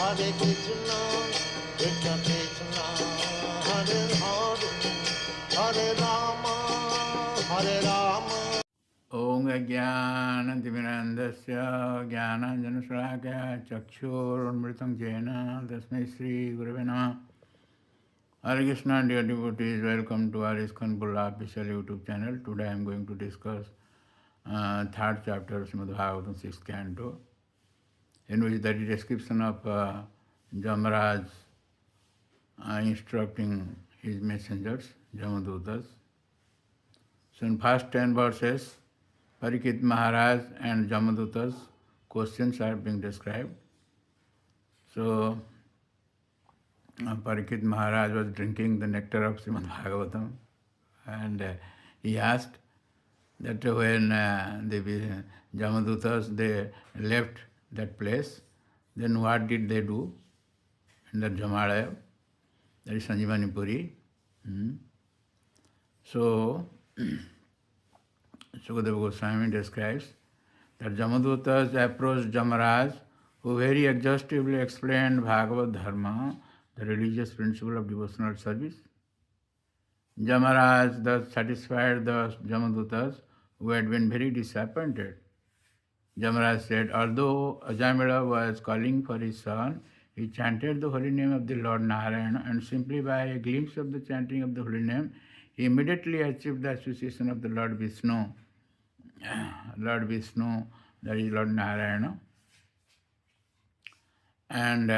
Krishna Krishna, Hare Hare, Hare Rama, Hare Rama. Om Ajnanatimirandasya Jnananjanashalakaya Chakshurunmritam Jena Tasmai Shri Gurave Namah. Hare Krishna, dear devotees, welcome to our Iskcon official YouTube channel. Today I am going to discuss third chapter of Srimad Bhagavatam, 6th canto, in which there is a description of Jamaraj instructing his messengers, Jamadutas. So in first 10 verses, Parikshit Maharaj and Jamaduta's questions are being described. So Parikshit Maharaj was drinking the nectar of Srimad Bhagavatam, and he asked that when the Jamadutas they left that place, then what did they do in the Jamalaya, that is Sanjivani Puri. So Sukadeva Goswami describes that Jamadutas approached Jamaraj, who very exhaustively explained Bhagavad Dharma, the religious principle of devotional service. Jamaraj thus satisfied the Jamadutas, who had been very disappointed. Jamaraj said, although Ajamila was calling for his son, he chanted the holy name of the Lord Narayana, and simply by a glimpse of the chanting of the holy name, he immediately achieved the association of the Lord Vishnu. Lord Vishnu, that is Lord Narayana, and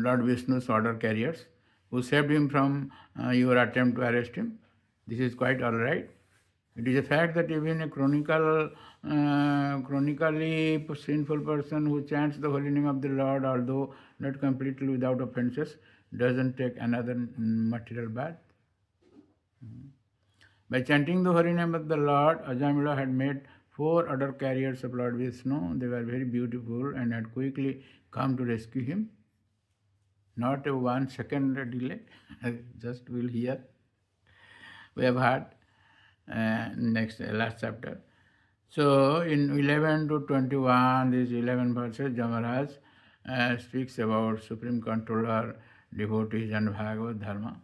Lord Vishnu's order carriers, who saved him from your attempt to arrest him. This is quite all right. It is a fact that even a chronically sinful person who chants the holy name of the Lord, although not completely without offenses, doesn't take another material bath. By chanting the holy name of the Lord, Ajamila had made 4 other carriers of Lord Vishnu. They were very beautiful and had quickly come to rescue him. Not a 1 second delay. Just we'll hear. We have heard last chapter. So in 11 to 21, these 11 verses, Jamaraj speaks about Supreme Controller, devotees and Bhagavad Dharma.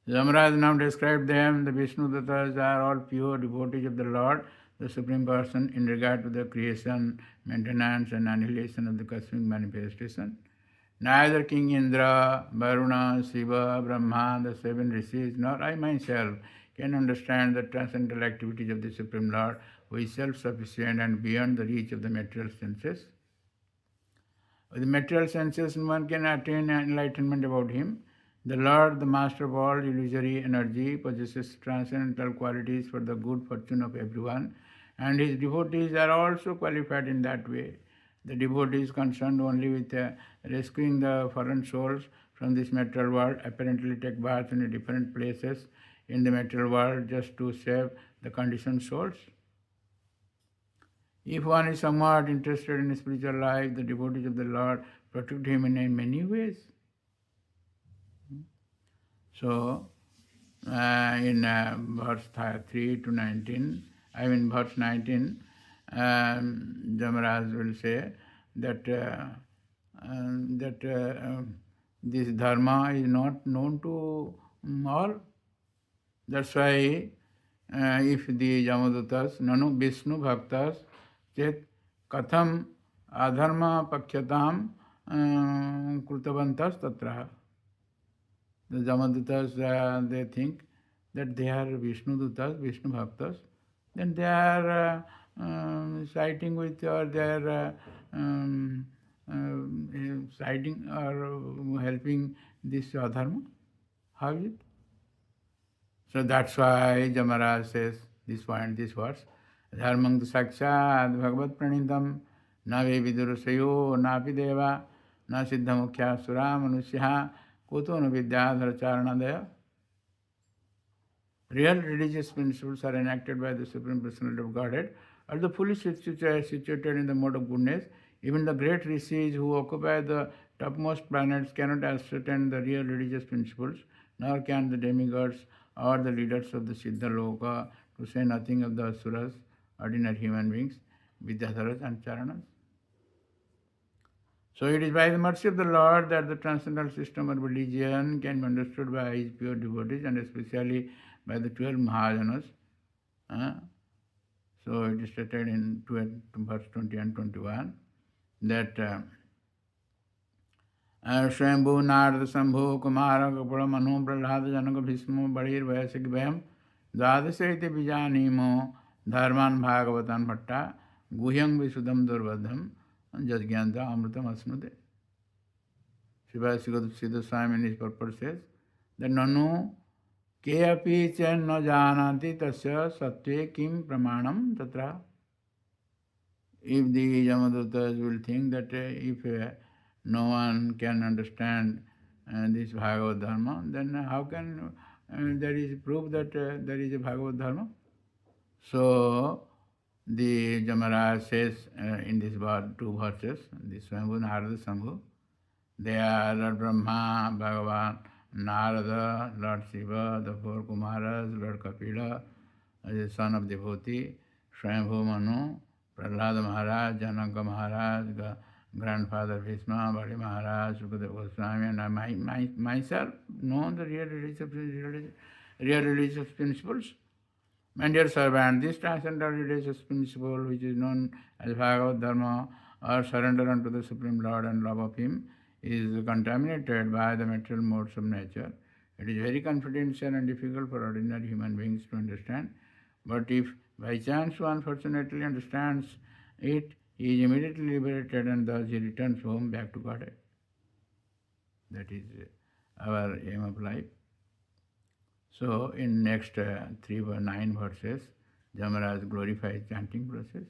Jamaraj now described them. The Vishnu Dattas are all pure devotees of the Lord, the Supreme Person, in regard to the creation, maintenance and annihilation of the cosmic manifestation. Neither King Indra, Varuna, Shiva, Brahma, the 7 rishis, nor I myself can understand the transcendental activities of the Supreme Lord, who is self-sufficient and beyond the reach of the material senses. With the material senses, no one can attain enlightenment about him. The Lord, the master of all illusory energy, possesses transcendental qualities for the good fortune of everyone, and his devotees are also qualified in that way. The devotee is concerned only with rescuing the foreign souls from this material world, apparently take birth in different places in the material world just to save the conditioned souls. If one is somewhat interested in spiritual life, the devotees of the Lord protect him in many ways. So, in verse 3 to 19, verse 19, Jamaraj will say that this dharma is not known to all. That's why if the Jamadutas, nanu Vishnu bhaktas, chet katham adharma pakhyatam krutavantas tatra. The Jamadutas, they think that they are Vishnu Dutas, Vishnu Bhaktas, then they are siding with, or they are siding or helping this adharma. How is it? So that's why Jamaraj says this point, this verse, Dharmang tu sakshat bhagavat pranitam na ve vidurusayo na pi deva na siddha mukhya sura manusya kuto no vidyadhara charanadaya. Real religious principles are enacted by the Supreme Personality of Godhead, or the fully situated in the mode of goodness. Even the great rishis who occupy the topmost planets cannot ascertain the real religious principles, nor can the demigods or the leaders of the Siddha Loka, to say nothing of the asuras, ordinary human beings, Vidyadharas and Charanas. So it is by the mercy of the Lord that the transcendental system of religion can be understood by his pure devotees and especially by the 12 Mahajanas. Uh, so it is stated in verse 20 and 21 that स्वयंभू Narad Shambhu Kumar couple Manu Prahlad जनक भीष्म बड़ीर वयसिक वयम द्वादश बीजानीमो धर्मान भागवतान भट्टा गुह्यं विशुद्धम दुर्बद्धम जज्ञानता अमृतम अस्नुते. Siddha Swami in his purport says that nanu ke api chen न जानन्ति tasya satve kim pramanam tatra. If the Yamadutas will think that if no one can understand this Bhagavad Dharma, then how can there is proof that there is a Bhagavad Dharma? So the Jamaraj says in these two verses, the Swambhu Narada Shambhu, they are Lord Brahma, Bhagavan, Narada, Lord Shiva, the four Kumaras, Lord Kapila, the son of devotee, Swambhu Manu, Prahlada Maharaj, Janaka Maharaj, grandfather Bhishma, Bali Maharaj, Sukadeva Goswami, and I myself know the real religious principles. My dear servant, this transcendental religious principle, which is known as Bhagavad Dharma, or surrender unto the Supreme Lord and love of Him, is contaminated by the material modes of nature. It is very confidential and difficult for ordinary human beings to understand. But if by chance one fortunately understands it, he is immediately liberated and thus he returns home back to Godhead. That is our aim of life. So in next 9 verses, Jamaraj glorifies chanting process.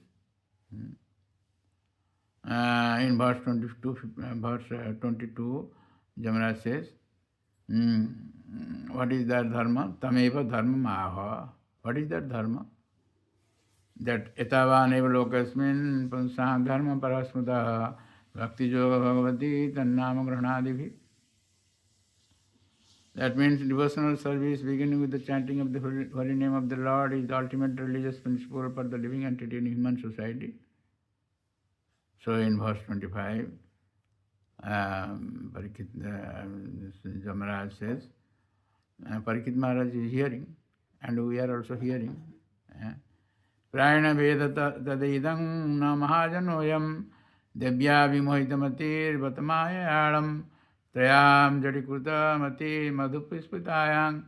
In verse 22, Jamaraj says, what is that dharma? Tameva dharma maha. What is that dharma? That etavan eva lokasmin pansam dharma parasmutaha bhakti yoga bhagavati tannama granadibhi. That means devotional service beginning with the chanting of the holy name of the Lord is the ultimate religious principle for the living entity in human society. So in verse 25, Jamaraj says, Parikit Maharaj is hearing, and we are also hearing. Prayana Veda Tadaidam Na Mahajanoyam Devya Vimohitamatir Vatamaya Adam Trayam Jadikuta Mati Madhupispitayang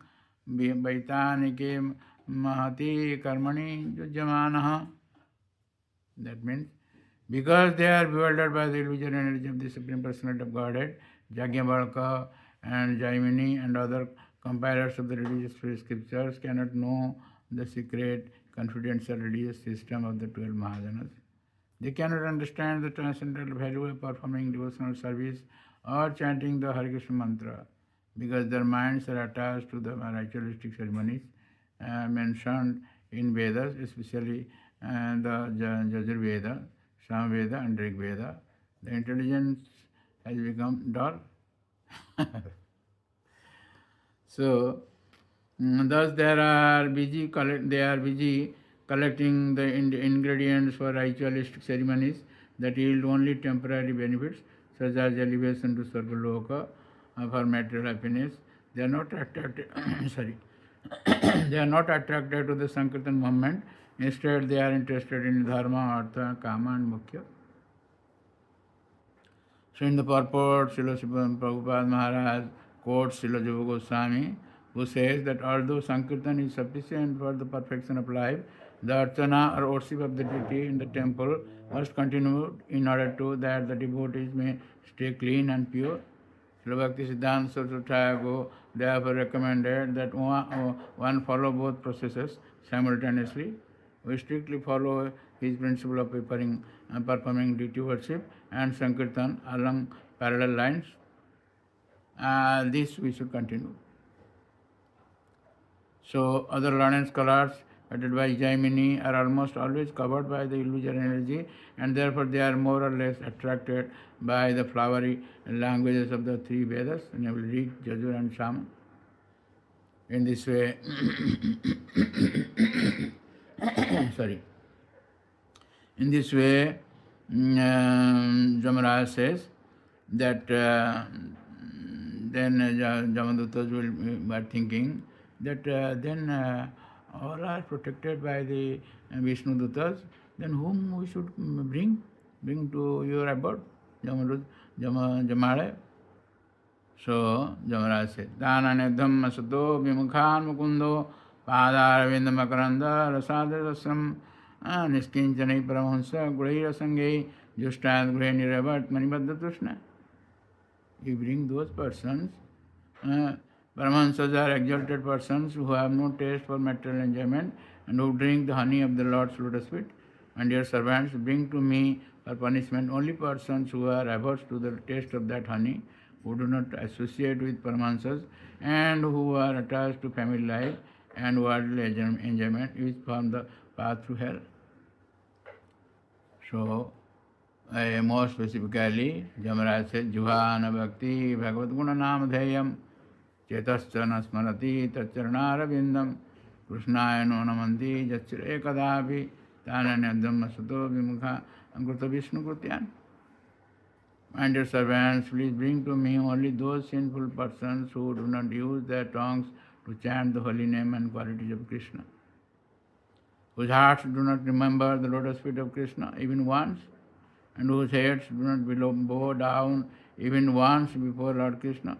Vaitanike Mahati Karmani Jujamanaha. That means, because they are bewildered by the illusory energy of the Supreme Personality of Godhead, Yajnavalkya and Jaimini and other compilers of the religious scriptures cannot know the secret, confidential religious system of the 12 Mahajanas. They cannot understand the transcendental value of performing devotional service or chanting the Hare Krishna mantra, because their minds are attached to the ritualistic ceremonies mentioned in Vedas, especially the Yajurveda, Samveda and Rig Veda. The intelligence has become dull. So, thus they are busy collecting the ingredients for ritualistic ceremonies that yield only temporary benefits, such as elevation to Sargaloka for material happiness. They are not attracted. They are not attracted to the Sankirtan movement. Instead, they are interested in dharma, artha, kama, and mukhya. So in the purport, Srila Prabhupada Maharaj quotes Srila Jiva Goswami, who says that although Sankirtan is sufficient for the perfection of life, the archana or worship of the deity in the temple must continue in order to that the devotees may stay clean and pure. Srila Bhakti Siddhanta Saraswati Thakur therefore recommended that one follow both processes simultaneously. We strictly follow his principle of performing duty worship and Sankirtan along parallel lines. This we should continue. So other learned scholars, headed by Jaimini, are almost always covered by the illusory energy, and therefore they are more or less attracted by the flowery languages of the three Vedas, namely Rig, Yajur and Sama. In this way, In this way, Jamaraj says that then Jamadutas were thinking that then all are protected by the Vishnu Dutas, then whom we should bring to your abode, Jamalaya. So Jamaraj said, Dhananedham Masato Vimukhan Mukundo Padaravinda Makaranda Rasadasam Niskinchanai Paramahansa Gurira Sangai Justad Gurani Ravat Manibadha Tushna. You bring those persons, Paramahansas are exalted persons who have no taste for material enjoyment and who drink the honey of the Lord's lotus feet. And dear servants, bring to me for punishment only persons who are averse to the taste of that honey, who do not associate with Paramahansas, and who are attached to family life and worldly enjoyment, which form the path to hell. So, more specifically, Jamaraj says, Juhana Bhakti Bhagavad Guna Namadheyam Chetascha Nasmarati Tacharnara Vindam Krishnaya no Namanti Jachire Kadapi Tananyadam Masato Vimukha Ankrita Vishnu Krutyan. My dear servants, please bring to me only those sinful persons who do not use their tongues to chant the holy name and qualities of Krishna, whose hearts do not remember the lotus feet of Krishna even once, and whose heads do not bow down even once before Lord Krishna.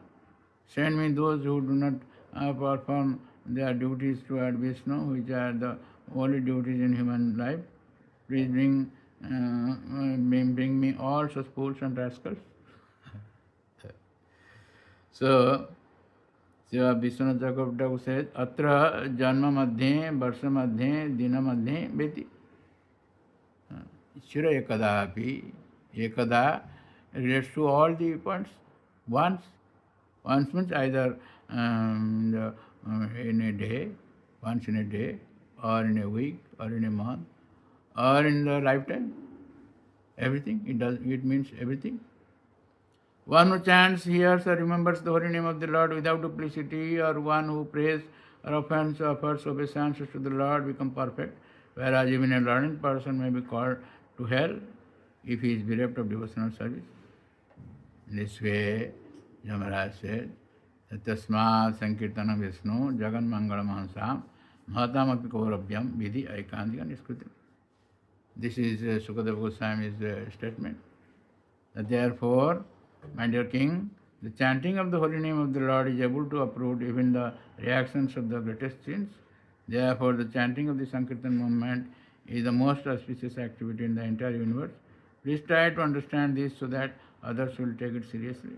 Send me those who do not perform their duties toward Vishnu, which are the only duties in human life. Please bring me all such fools and rascals. So, Vishwanath Chakravarti says, Atra janma madhye, varsha madhye, dina madhye, beti. Shira ekadapi, ekada relates to all the points. Once means either in a day, once in a day, or in a week, or in a month, or in the lifetime. Everything, it means everything. One who chants, hears, or remembers the holy name of the Lord without duplicity, or one who prays or offers obeisances to the Lord become perfect, whereas even a learned person may be called to hell if he is bereft of devotional service. In this way, Yamaraj said, Tasmat Sankirtana Vishnu Jagan Mangala Mahansam Mahatam Api Kaurabhyam Vidhi Aikantika Niskritam. This is Sukadeva Goswami's statement. That therefore, my dear king, the chanting of the holy name of the Lord is able to uproot even the reactions of the greatest sins. Therefore, the chanting of the Sankirtan movement is the most auspicious activity in the entire universe. Please try to understand this so that others will take it seriously.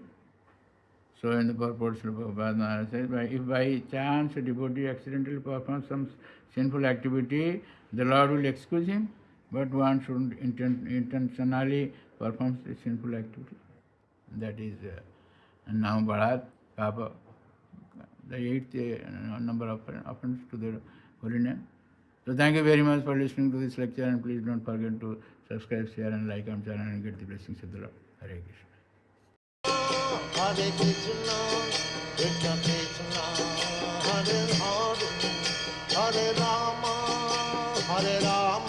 So, in the purport, Srila Prabhupada Maharaj says, if by chance a devotee accidentally performs some sinful activity, the Lord will excuse him, but one shouldn't intentionally perform a sinful activity. That is now Bharat, Papa, the eighth number of offense to the holy name. So thank you very much for listening to this lecture, and please don't forget to subscribe, share and like our channel and get the blessings of the Lord. Hare Krishna. Hare Krishna, Krishna Krishna, Hare Hare, Hare Rama, Hare Rama.